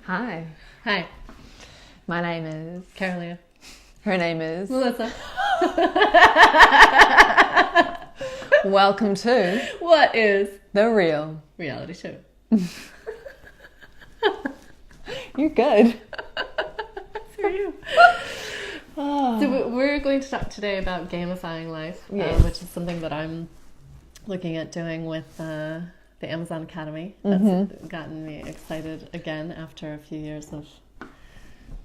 Hi. Hi. My name is Kara-Leah. Her name is Melissa. Welcome to What is The Real Reality Show? You're good. So are you. So we're going to talk today about gamifying life, Yes. which is something that I'm looking at doing with the Amazon Academy. That's gotten me excited again after a few years of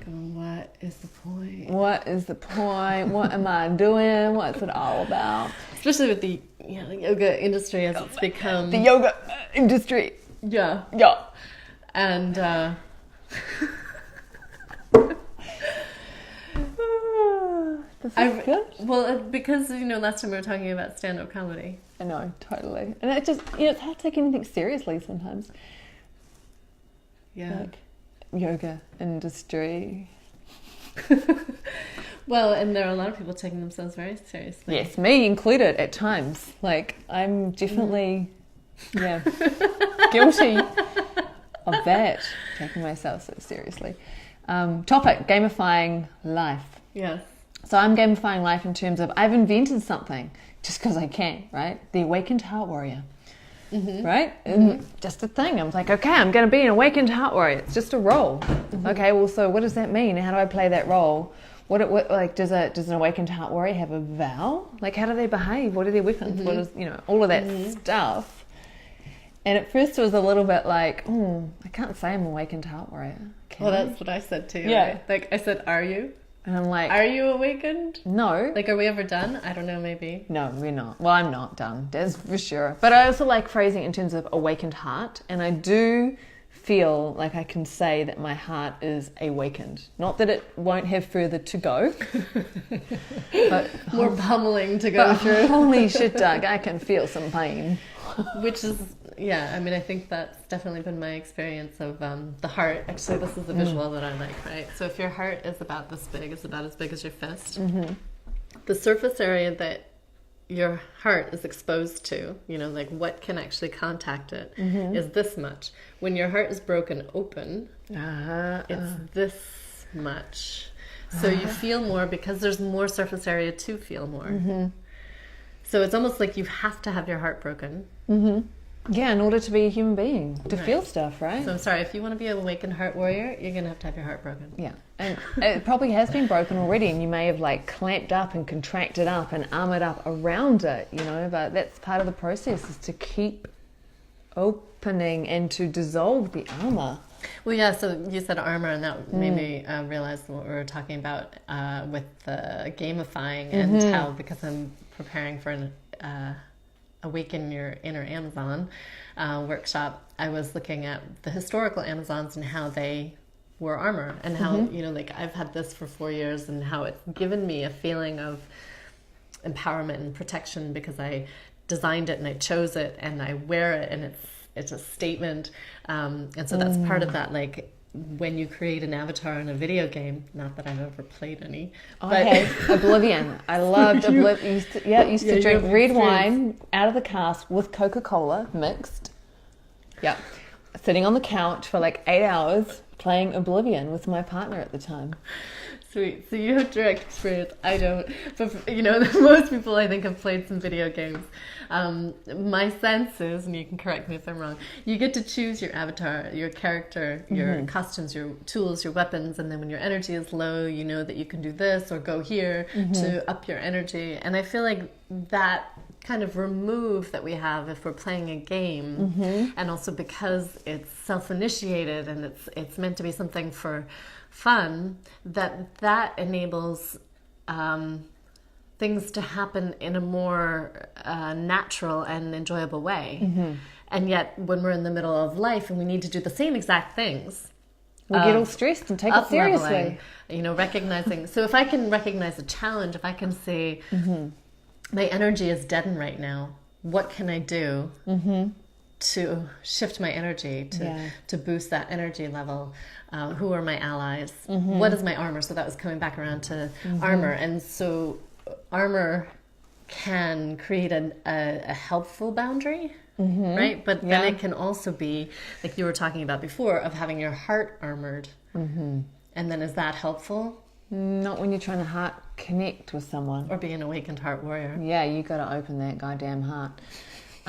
going, what is the point? What is the point? What am I doing? What's it all about? Especially with the yoga industry as it's become... The yoga industry. Yeah. Yeah. And... This is good. Well, because, last time we were talking about stand-up comedy. I know, totally. And it just, it's hard to take anything seriously sometimes. Yeah. Like, yoga industry. Well, and there are a lot of people taking themselves very seriously. Yes, me included at times. Like, I'm definitely, guilty of that, taking myself so seriously. Topic, gamifying life. Yes. So I'm gamifying life in terms of I've invented something just because I can, right? The awakened heart warrior, right? Just a thing. I'm like, okay, I'm going to be an awakened heart warrior. It's just a role. Okay, well, so what does that mean? How do I play that role? What like does an awakened heart warrior have a vow? Like, how do they behave? What are their weapons? What is all of that stuff? And at first it was a little bit like, I can't say I'm an awakened heart warrior. Well, that's what I said too. Yeah. Right? Like I said, are you? And I'm like, are you awakened? No. Like, are we ever done? I don't know, maybe. No, we're not. Well, I'm not done, that's for sure. But I also like phrasing in terms of awakened heart. And I do feel like I can say that my heart is awakened. Not that it won't have further to go. But more pummeling to go through. Holy shit, Doug, I can feel some pain. Which is, I think that's definitely been my experience of the heart. Actually, this is the visual that I like, right? So if your heart is about this big, it's about as big as your fist. The surface area that your heart is exposed to, like what can actually contact it, is this much. When your heart is broken open, it's this much. So you feel more because there's more surface area to feel more. So it's almost like you have to have your heart broken. Yeah, in order to be a human being, to feel stuff, right? So I'm sorry, if you want to be an awakened heart warrior, you're going to have your heart broken. Yeah, and it probably has been broken already, and you may have like clamped up and contracted up and armored up around it, but that's part of the process, is to keep opening and to dissolve the armor. Well, yeah, so you said armor, and that made me realize what we were talking about with the gamifying and how, because I'm preparing for an Awaken Your Inner Amazon workshop, I was looking at the historical Amazons and how they were armor, and how, like I've had this for 4 years, and how it's given me a feeling of empowerment and protection because I designed it and I chose it and I wear it, and it's a statement. And so that's part of that, like, when you create an avatar in a video game, not that I've ever played any. I have Oblivion. I loved Oblivion. Used to drink red wine out of the cask with Coca-Cola mixed. Yeah. Sitting on the couch for like 8 hours playing Oblivion with my partner at the time. Sweet. So you have direct experience. I don't. But, most people, I think, have played some video games. My sense is, and you can correct me if I'm wrong, you get to choose your avatar, your character, your costumes, your tools, your weapons, and then when your energy is low, you know that you can do this or go here to up your energy. And I feel like that kind of remove that we have if we're playing a game, and also because it's self-initiated and it's meant to be something for fun, that enables things to happen in a more natural and enjoyable way. And yet when we're in the middle of life and we need to do the same exact things, we get all stressed and take it seriously. Recognizing. So if I can recognize a challenge, if I can say, my energy is deadened right now, what can I do to shift my energy, to boost that energy level? Who are my allies? What is my armor? So that was coming back around to armor. And so armor can create a helpful boundary, right? But then it can also be, like you were talking about before, of having your heart armored. And then is that helpful? Not when you're trying to heart connect with someone. Or be an awakened heart warrior. Yeah, you got to open that goddamn heart.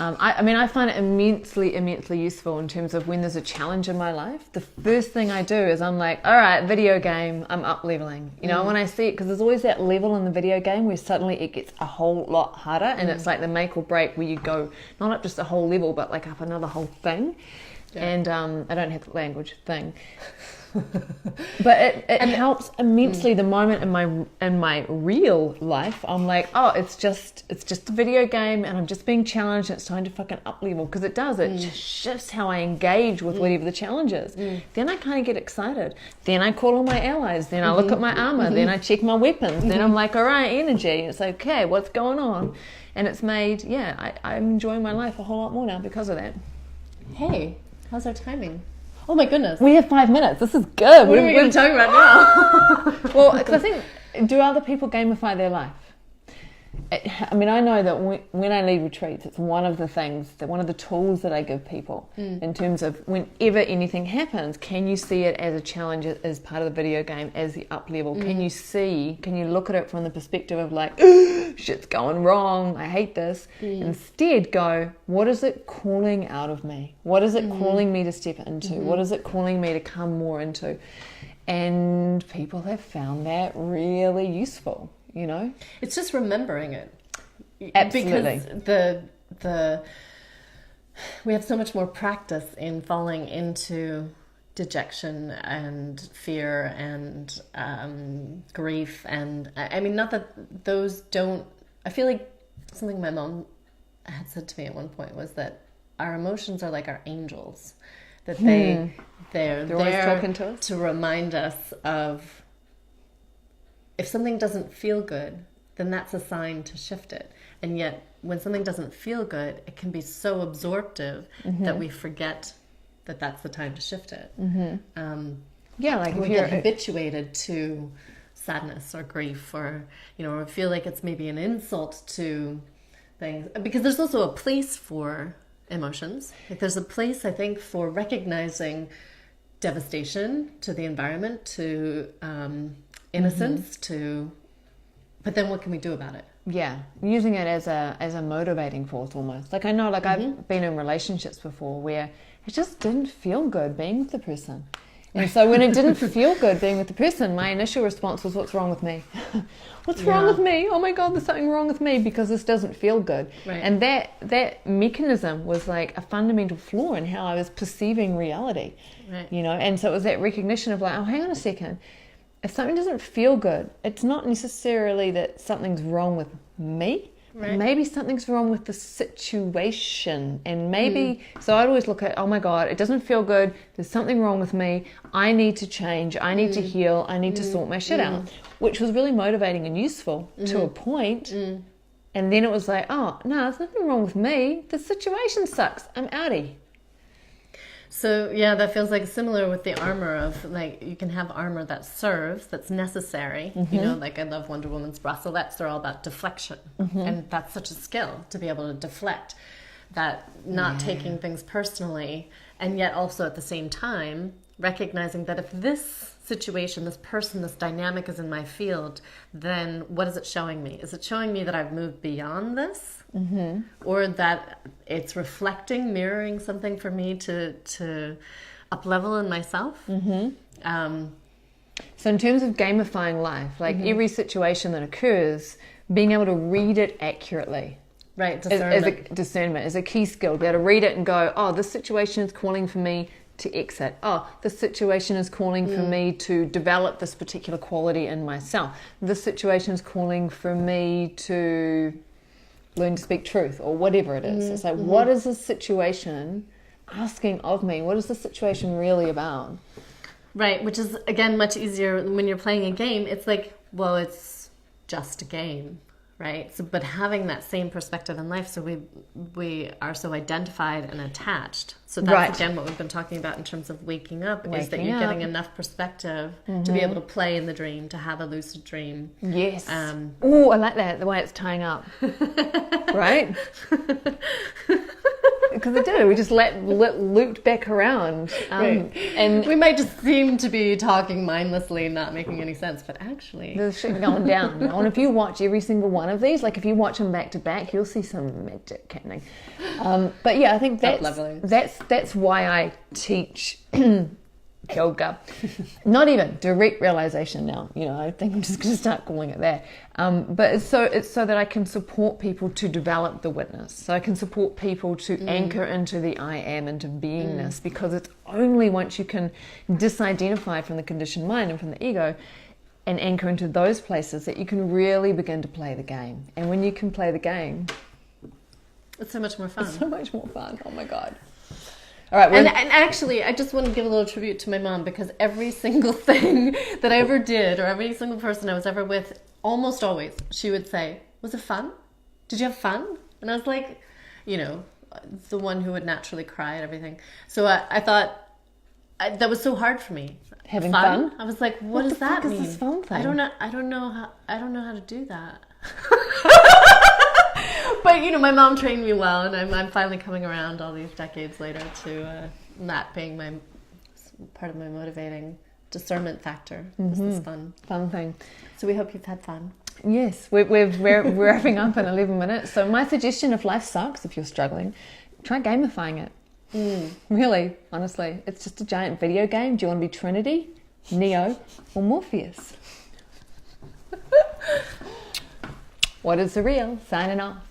I mean, I find it immensely useful in terms of when there's a challenge in my life. The first thing I do is I'm like, all right, video game, I'm up leveling. You know, when I see it, because there's always that level in the video game where suddenly it gets a whole lot harder, and it's like the make or break where you go not up just a whole level, but like up another whole thing. Yeah. And I don't have the language thing. But it helps immensely. The moment in my real life, I'm like, oh, it's just a video game, and I'm just being challenged, and it's time to fucking up level, because it does. It just shifts how I engage with whatever the challenge is. Then I kind of get excited. Then I call all my allies. Then I look at my armor. Then I check my weapons. Then I'm like, all right, energy. It's like, okay, what's going on? And it's made, I'm enjoying my life a whole lot more now because of that. Hey, how's our timing? Oh my goodness. We have 5 minutes. This is good. What are we going to talk about now? Well, because I think, do other people gamify their life? I mean, I know that when I lead retreats, it's one of the things, one of the tools that I give people in terms of whenever anything happens, can you see it as a challenge, as part of the video game, as the up level? Can you look at it from the perspective of like, shit's going wrong, I hate this. Instead go, what is it calling out of me? What is it calling me to step into? What is it calling me to come more into? And people have found that really useful. You know, it's just remembering it. Absolutely. Because we have so much more practice in falling into dejection and fear and grief, and I mean, not that those don't. I feel like something my mom had said to me at one point was that our emotions are like our angels, that they're always talking to us to remind us of. If something doesn't feel good, then that's a sign to shift it. And yet, when something doesn't feel good, it can be so absorptive that we forget that that's the time to shift it. Like we get habituated to sadness or grief, or or feel like it's maybe an insult to things. Because there's also a place for emotions. Like there's a place, I think, for recognizing devastation to the environment, to innocence, but then what can we do about it? Using it as a motivating force almost. Like I know, like I've been in relationships before where it just didn't feel good being with the person, and so when it didn't feel good being with the person, my initial response was, what's wrong with me? What's wrong with me? Oh my God, there's something wrong with me because this doesn't feel good. And that mechanism was like a fundamental flaw in how I was perceiving reality. And so it was that recognition of like, oh, hang on a second. If something doesn't feel good, it's not necessarily that something's wrong with me. Maybe something's wrong with the situation. And maybe, so I'd always look at, oh my God, it doesn't feel good. There's something wrong with me. I need to change. I need to heal. I need to sort my shit out. Which was really motivating and useful to a point. And then it was like, oh, no, there's nothing wrong with me. The situation sucks. I'm outie. So yeah, that feels like similar with the armor of like, you can have armor that serves, that's necessary. Like I love Wonder Woman's bracelets. They're all about deflection. And that's such a skill to be able to deflect, that not taking things personally, and yet also at the same time recognizing that if this situation, this person, this dynamic is in my field, then what is it showing me? Is it showing me that I've moved beyond this? Or that it's reflecting, mirroring something for me to up level in myself? So in terms of gamifying life, like every situation that occurs, being able to read it accurately. Discernment is a key skill. Be able to read it and go, oh, this situation is calling for me to exit. Oh, this situation is calling for me to develop this particular quality in myself. This situation is calling for me to learn to speak truth, or whatever it is. It's like, what is this situation asking of me? What is the situation really about? Right, which is, again, much easier when you're playing a game. It's like, well, it's just a game. right? So, but having that same perspective in life, so we are so identified and attached. So that's again what we've been talking about in terms of waking up, is that you're getting enough perspective to be able to play in the dream, to have a lucid dream. Yes. Oh, I like that, the way it's tying up. Right? Because it did. We just looped back around. Right. And we might just seem to be talking mindlessly, not making any sense, but actually... There's shit going down. And if you watch every single one of these, like if you watch them back to back, you'll see some magic happening. But yeah, I think that's why I teach yoga. Not even direct realization now. I think I'm just going to start calling it that. But it's so that I can support people to develop the witness. So I can support people to anchor into the I am, into beingness, because it's only once you can disidentify from the conditioned mind and from the ego and anchor into those places that you can really begin to play the game. And when you can play the game, it's so much more fun. It's so much more fun. Oh my God. All right, and actually, I just want to give a little tribute to my mom, because every single thing that I ever did, or every single person I was ever with, almost always, she would say, "Was it fun? Did you have fun?" And I was like, the one who would naturally cry at everything. So I thought that was so hard for me. Having fun? I was like, what does that mean? Is this fun thing? I don't know how to do that. But my mom trained me well, and I'm finally coming around all these decades later to that being part of my motivating discernment factor. This is fun thing. So we hope you've had fun. Yes, we're wrapping up in 11 minutes. So my suggestion, if life sucks, if you're struggling, try gamifying it. Really, honestly, it's just a giant video game. Do you want to be Trinity, Neo, or Morpheus? What is the real? Signing off.